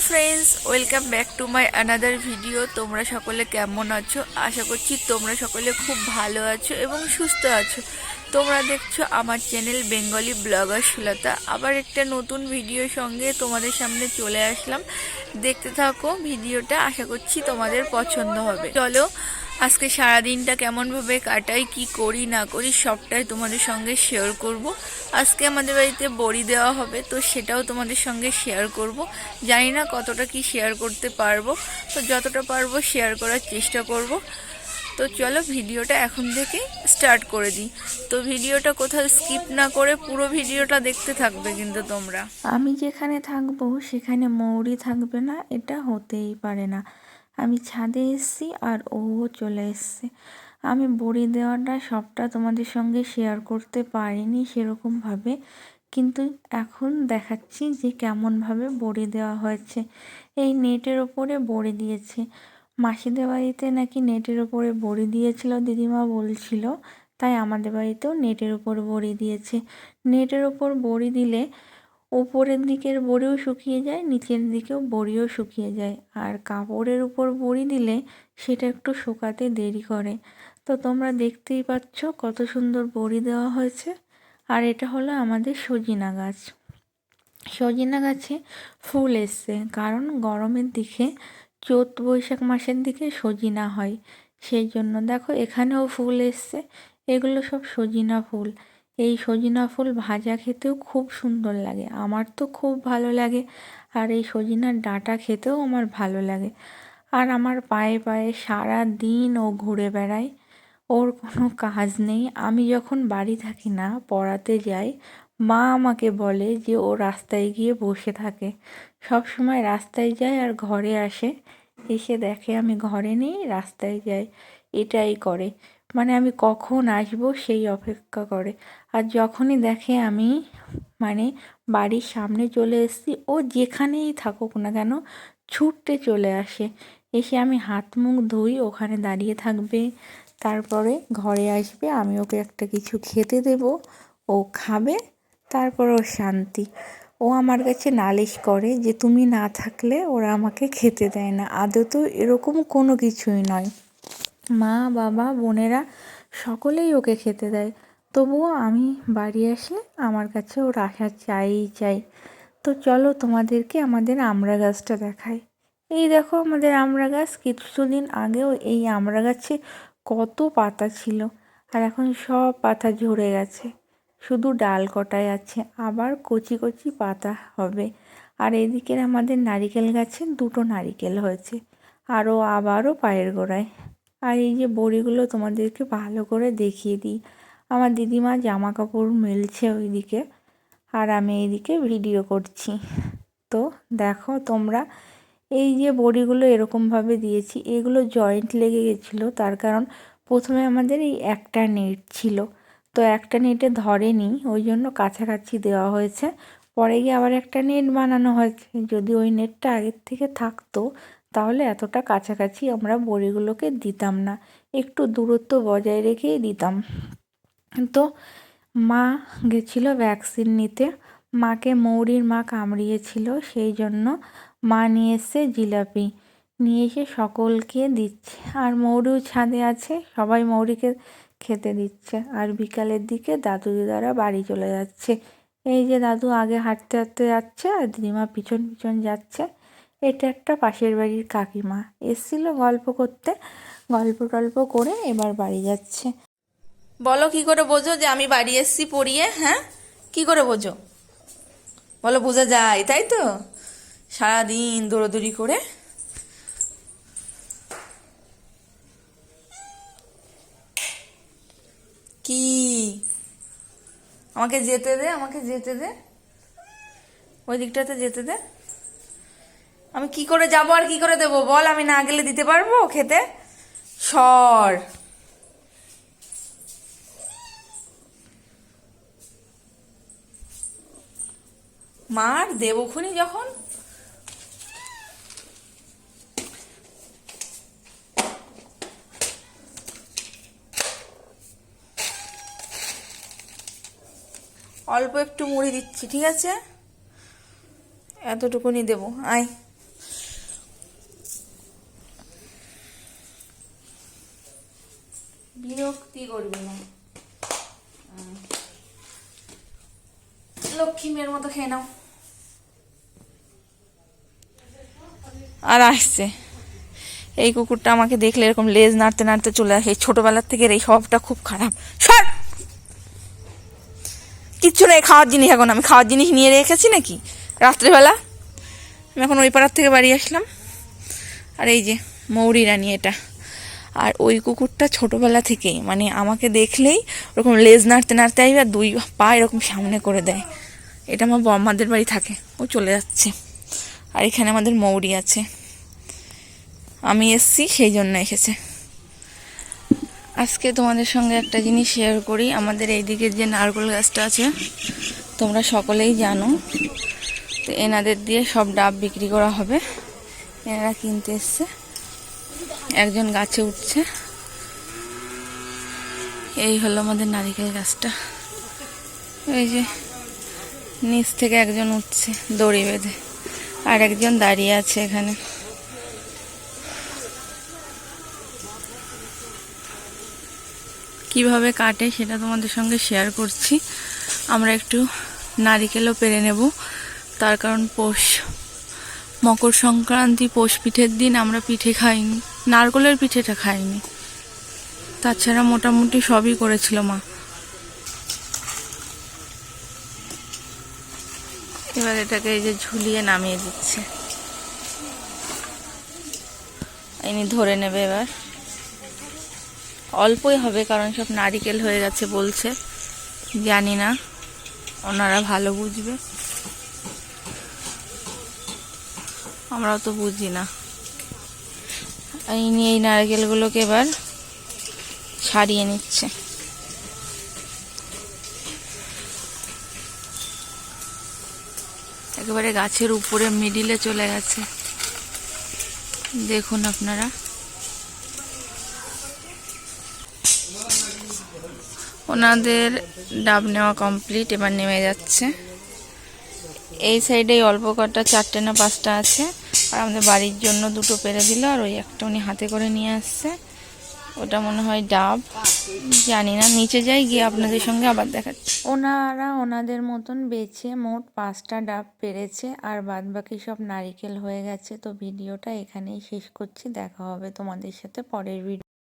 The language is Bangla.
Friends, welcome back to my another video. তোমরা সকলে কেমন আছো? আশা করছি তোমরা সকলে খুব ভালো আছো এবং সুস্থ আছো। তোমরা দেখছো আমার চ্যানেল বেঙ্গলি ব্লগার সুলতা। আবার একটা নতুন ভিডিওর সঙ্গে তোমাদের সামনে চলে আসলাম। দেখতে থাকো ভিডিওটা, আশা করছি তোমাদের পছন্দ হবে। চলো আজকে সারাদিনটা কেমনভাবে কাটাই, কি করি না করি সবটাই তোমাদের সঙ্গে শেয়ার করব। আজকে আমাদের বাড়িতে বড়ি দেওয়া হবে, তো সেটাও তোমাদের সঙ্গে শেয়ার করব। জানি না কতটা কি শেয়ার করতে পারবো, তো যতটা পারবো শেয়ার করার চেষ্টা করব। তো চলো ভিডিওটা এখন থেকে স্টার্ট করে দিই। তো ভিডিওটা কোথাও স্কিপ না করে পুরো ভিডিওটা দেখতে থাকবে কিন্তু তোমরা। আমি যেখানে থাকবো সেখানে মৌরি থাকবে না, এটা হতেই পারে না। আমি ছাদে এসেছি আর ও চলে এসছে। আমি বড়ি দেওয়াটা সবটা তোমাদের সঙ্গে শেয়ার করতে পারিনি সেরকমভাবে, কিন্তু এখন দেখাচ্ছি যে কেমনভাবে বড়ি দেওয়া হয়েছে। এই নেটের ওপরে বড়ি দিয়েছে। মাসিদের বাড়িতে নাকি নেটের ওপরে বড়ি দিয়েছিল দিদিমা বলছিল, তাই আমাদের বাড়িতেও নেটের ওপর বড়ি দিয়েছে। নেটের ওপর বড়ি দিলে ওপরের দিকের বড়িও শুকিয়ে যায়, নিচের দিকেও বড়িও শুকিয়ে যায়। আর কাপড়ের উপর বড়ি দিলে সেটা একটু শুকাতে দেরি করে। তো তোমরা দেখতেই পাচ্ছ কত সুন্দর বড়ি দেওয়া হয়েছে। আর এটা হলো আমাদের সজিনা গাছ। সজিনা গাছে ফুল এসছে, কারণ গরমের দিকে চৈত বৈশাখ মাসের দিকে সজিনা হয়, সেই জন্য দেখো এখানেও ফুল এসছে। এগুলো সব সজিনা ফুল। এই সজিনা ফুল ভাজা খেতেও খুব সুন্দর লাগে, আমার তো খুব ভালো লাগে। আর এই সজিনার ডাঁটা খেতেও আমার ভালো লাগে। আর আমার পায়ে পায়ে সারা দিন ও ঘুরে বেড়ায়, ওর কোনো কাজ নেই। আমি যখন বাড়ি থাকি না, পড়াতে যাই, মা আমাকে বলে যে ও রাস্তায় গিয়ে বসে থাকে। সব সময় রাস্তায় যায় আর ঘরে আসে, এসে দেখে আমি ঘরে নেই, রাস্তায় যাই, এটাই করে। মানে আমি কখন আসবো সেই অপেক্ষা করে। আর যখনই দেখে আমি মানে বাড়ির সামনে চলে এসেছি, ও যেখানেই থাকুক না কেন ছুটতে চলে আসে। এসে আমি হাত মুখ ধুই, ওখানে দাঁড়িয়ে থাকবে, তারপরে ঘরে আসবে, আমি ওকে একটা কিছু খেতে দেব, ও খাবে, তারপর ওর শান্তি। ও আমার কাছে নালিশ করে যে তুমি না থাকলে ওরা আমাকে খেতে দেয় না। আদতেও এরকম কোনো কিছুই নয়, মা বাবা বোনেরা সকলেই ওকে খেতে দেয়, তবুও আমি বাড়ি আসলে আমার কাছে ওর আসা চাই। তো চলো তোমাদেরকে আমাদের আমড়া গাছটা দেখাই। এই দেখো আমাদের আমড়া গাছ। কিছুদিন আগেও এই আমড়া গাছে কত পাতা ছিল, আর এখন সব পাতা ঝরে গেছে, শুধু ডাল কটায় আছে, আবার কচি কচি পাতা হবে। আর এদিকের আমাদের নারিকেল গাছে দুটো নারিকেল হয়েছে, আবারও পায়ের গোড়ায়। আর এই যে বড়িগুলো তোমাদেরকে ভালো করে দেখিয়ে দিই। আমার দিদিমা জামা কাপড় মেলছে ওইদিকে, আর আমি এইদিকে ভিডিও করছি। তো দেখো তোমরা, এই যে বড়িগুলো এরকমভাবে দিয়েছি, এগুলো জয়েন্ট লেগে গেছিলো, তার কারণ প্রথমে আমাদের এই একটা নেট ছিল, তো একটা নেটে ধরেনি, ওই জন্য কাছাকাছি দেওয়া হয়েছে। পরে গিয়ে আবার একটা নেট বানানো হয়েছে। যদি ওই নেটটা আগের থেকে থাকতো তাহলে এতটা কাছাকাছি আমরা বড়িগুলোকে দিতাম না, একটু দূরত্ব বজায় রেখেই দিতাম। তো মা গেছিলো ভ্যাকসিন নিতে, মাকে মৌরির মা কামড়িয়েছিল, সেই জন্য মা নিয়ে এসছে জিলাপি, নিয়ে এসে সকলকে দিচ্ছে। আর মৌরিও ছাদে আছে, সবাই মৌরিকে খেতে দিচ্ছে। আর বিকালের দিকে দাদু দিদারা বাড়ি চলে যাচ্ছে। এই যে দাদু আগে হাঁটতে হাঁটতে যাচ্ছে আর দিদিমা পিছন পিছন যাচ্ছে। এটা একটা পাশের বাড়ির কাকিমা এসেছিল গল্প করতে, গল্প টল্প করে এবার বাড়ি যাচ্ছে। বলো কি করে বোঝো যে আমি বাড়ি এসছি পড়িয়ে? হ্যাঁ, কি করে বোঝো বলো? বোঝা যায় তাই তো, সারাদিন দৌড়াদৌড়ি করে। কি, আমাকে যেতে দে, আমাকে যেতে দে, ওই দিকটাতে যেতে দে। আমি কি করে যাবো আর কি করে দেবো বল? আমি না গেলে দিতে পারবো খেতে? সর। মার দেবক্ষণি যখন। অল্প একটু মুড়ি দিচ্ছি, ঠিক আছে? এতটুকুনি দেবো, আয়। খেয়ে নাও। আর আসছে এই কুকুরটা, আমাকে দেখলে এরকম লেজ নাড়তে নাড়তে চলে আসে। ছোটবেলার থেকে এই স্বভাবটা খুব খারাপ। সর, কিচ্ছু নেই খাওয়ার জিনিস। এখন আমি খাওয়ার জিনিস নিয়ে রেখেছি নাকি রাত্রেবেলা? আমি এখন ওই পাড়ার থেকে বাড়ি আসলাম। আর এই যে মৌরি রানী এটা। আর ওই কুকুরটা ছোটবেলা থেকেই মানে আমাকে দেখলেই ওরকম লেজ নাড়তে নাড়তে আসবে আর দুই পা এরকম সামনে করে দেয়। এটা আমার বম্মাদের বাড়ি থাকে, ও চলে যাচ্ছে। আর এখানে আমাদের মৌরি আছে, আমি এসছি সেই জন্য এসেছে। আজকে তোমাদের সঙ্গে একটা জিনিস শেয়ার করি। আমাদের এইদিকে যে নারকেল গাছটা আছে তোমরা সকলেই জানো, তো এনাদের দিয়ে সব ডাব বিক্রি করা হবে। এনারা কিনতে এসছে, একজন গাছে উঠছে। এই হলো আমাদের নারিকেল গাছটা। এই যে নিচ থেকে একজন উঠছে দড়ি বেঁধে, আর একজন দাঁড়িয়ে আছে এখানে। কিভাবে কাটে সেটা তোমাদের সঙ্গে শেয়ার করছি। আমরা একটু নারিকেলও পেরে নেব, তার কারণ মকর সংক্রান্তি পৌষ পিঠের দিন আমরা পিঠে খাইনি, নারকেলের পিঠেটা খাইনি। তাছাড়া মোটামুটি সবই করেছিল মা। এবার এটাকে এই যে ঝুলিয়ে নামিয়ে দিচ্ছে, ইনি ধরে নেবে। এবার অল্পই হবে কারণ সব নারিকেল হয়ে গেছে বলছে, জানি না, ওনারা ভালো বুঝবে, আমরাও তো বুঝি না। ইনি এই নারকেলগুলোকে এবার ছাড়িয়ে নিচ্ছে। একেবারে গাছের উপরে মিডিলে চলে গেছে, দেখুন আপনারা। ওনাদের ডাব নেওয়া কমপ্লিট, এবার নেমে যাচ্ছে। এই সাইডে অল্প কটা 4টে না 5টা আছে, আর আমাদের বাড়ির জন্য 2টো পেরে দিল, আর ওই একটা উনি হাতে করে নিয়ে আসছে। ওটা মনে হয় ডাব, জানি না। নিচে যাই, গিয়ে আপনাদের সঙ্গে আবার দেখাচ্ছি। ওনারা ওনাদের মতন বেছে মোট 5টা ডাব পেরেছে, আর বাদ বাকি সব নারিকেল হয়ে গেছে। তো ভিডিওটা এখানেই শেষ করছি, দেখা হবে তোমাদের সাথে পরের ভিডিও।